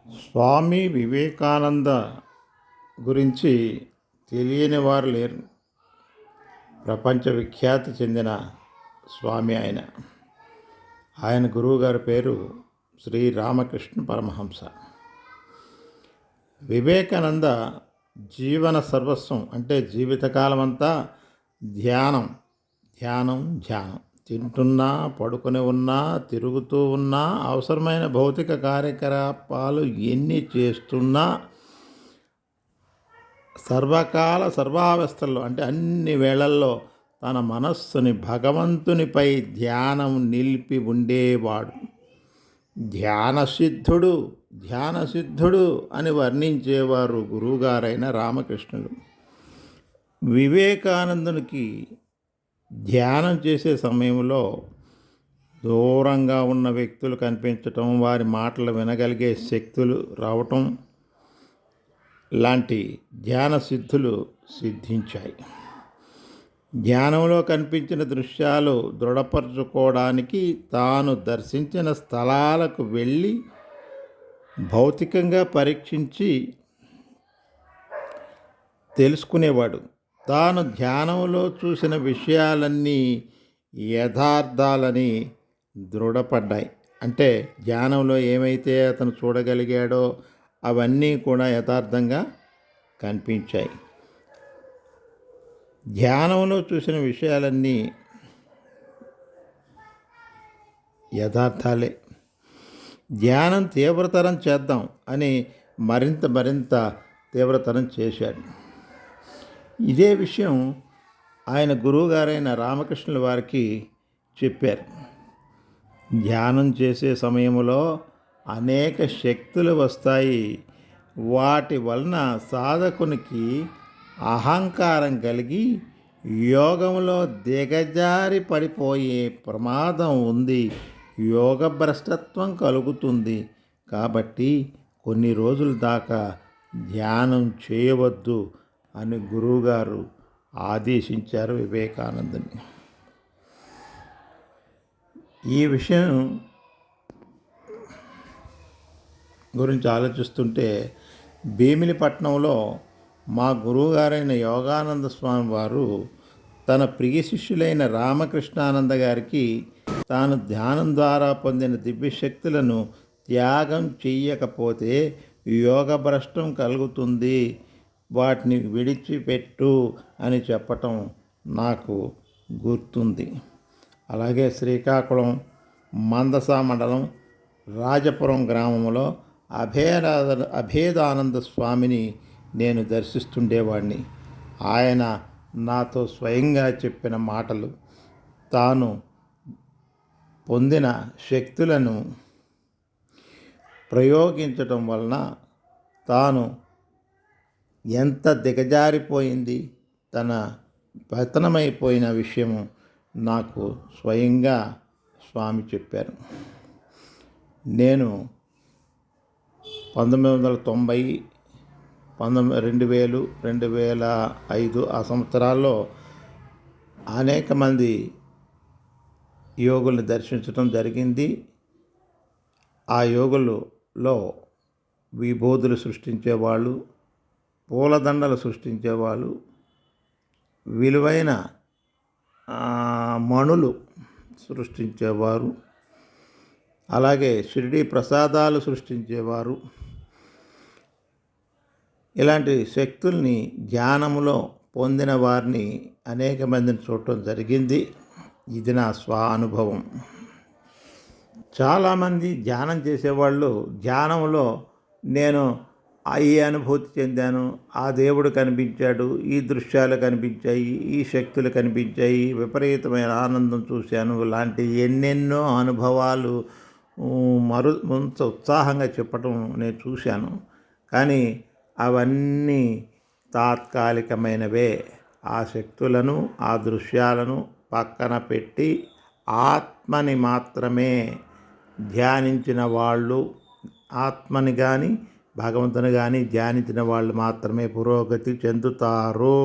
స్వామి వివేకానంద గురించి తెలియని వారు లేరు. ప్రపంచ విఖ్యాతి చెందిన స్వామి ఆయన గురువుగారి పేరు శ్రీ రామకృష్ణ పరమహంస. వివేకానంద జీవన సర్వస్వం అంటే జీవితకాలం అంతా ధ్యానం ధ్యానం ధ్యానం. తింటున్నా, పడుకొని ఉన్నా, తిరుగుతూ ఉన్నా, అవసరమైన భౌతిక కార్యకలాపాలు ఎన్ని చేస్తున్నా, సర్వకాల సర్వావస్థల్లో అంటే అన్ని వేళల్లో తన మనస్సుని భగవంతునిపై ధ్యానం నిలిపి ఉండేవాడు. ధ్యానసిద్ధుడు ధ్యానసిద్ధుడు అని వర్ణించేవారు గురువుగారైన రామకృష్ణుడు. వివేకానందునికి ధ్యానం చేసే సమయంలో దూరంగా ఉన్న వ్యక్తులు కనిపించటం, వారి మాటలు వినగలిగే శక్తులు రావటం లాంటి ధ్యాన సిద్ధులు సిద్ధించాయి. ధ్యానంలో కనిపించిన దృశ్యాలు దృఢపరచుకోవడానికి తాను దర్శించిన స్థలాలకు వెళ్ళి భౌతికంగా పరీక్షించి తెలుసుకునేవాడు. తాను ధ్యానంలో చూసిన విషయాలన్నీ యథార్థాలని దృఢపడ్డాయి. అంటే ధ్యానంలో ఏమైతే అతను చూడగలిగాడో అవన్నీ కూడా యథార్థంగా కనిపించాయి. ధ్యానంలో చూసిన విషయాలన్నీ యథార్థాలే. ధ్యానం తీవ్రతరం చేద్దాం అని మరింత తీవ్రతరం చేశాడు. ఇదే విషయం ఆయన గురువుగారైన రామకృష్ణుల వారికి చెప్పారు. ధ్యానం చేసే సమయంలో అనేక శక్తులు వస్తాయి. వాటి వలన సాధకునికి అహంకారం కలిగి యోగంలో దిగజారి పడిపోయే ప్రమాదం ఉంది. యోగ భ్రష్టత్వం కలుగుతుంది. కాబట్టి కొన్ని రోజుల దాకా ధ్యానం చేయవద్దు అని గురువుగారు ఆదేశించారు వివేకానందుని. ఈ విషయం గురించి ఆలోచిస్తుంటే భీమిలిపట్నంలో మా గురువుగారైన యోగానంద స్వామి వారు తన ప్రియ శిష్యులైన రామకృష్ణానంద గారికి తాను ధ్యానం ద్వారా పొందిన దివ్యశక్తులను త్యాగం చెయ్యకపోతే యోగ భ్రష్టం కలుగుతుంది, వాటిని విడిచిపెట్టు అని చెప్పటం నాకు గుర్తుంది. అలాగే శ్రీకాకుళం మందస మండలం రాజపురం గ్రామంలో అభేదానంద స్వామిని నేను దర్శిస్తుండేవాడిని. ఆయన నాతో స్వయంగా చెప్పిన మాటలు, తాను పొందిన శక్తులను ప్రయోగించటం వలన తాను ఎంత దిగజారిపోయింది, తన పతనమైపోయిన విషయము నాకు స్వయంగా స్వామి చెప్పారు. నేను 1990, 2000, 2005 ఆ సంవత్సరాల్లో అనేక మంది యోగుల్ని దర్శించడం జరిగింది. ఆ యోగులలో విభూతులు సృష్టించేవాళ్ళు, పూలదండలు సృష్టించేవాళ్ళు, విలువైన మణులు సృష్టించేవారు, అలాగే షిరిడి ప్రసాదాలు సృష్టించేవారు. ఇలాంటి శక్తుల్ని ధ్యానంలో పొందిన వారిని అనేక మందిని చూడటం జరిగింది. ఇది నా అనుభవం. చాలామంది ధ్యానం చేసేవాళ్ళు ధ్యానంలో నేను ఈ అనుభూతి చెందాను, ఆ దేవుడు కనిపించాడు, ఈ దృశ్యాలు కనిపించాయి, ఈ శక్తులు కనిపించాయి, విపరీతమైన ఆనందం చూశాను, ఇలాంటి ఎన్నెన్నో అనుభవాలు మంత ఉత్సాహంగా చెప్పటం నేను చూశాను. కానీ అవన్నీ తాత్కాలికమైనవే. ఆ శక్తులను, ఆ దృశ్యాలను పక్కన పెట్టి ఆత్మని మాత్రమే ధ్యానించిన వాళ్ళు, ఆత్మని కానీ భగవంతుని కానీ ధ్యానించిన వాళ్ళు మాత్రమే పురోగతి చెందుతారు.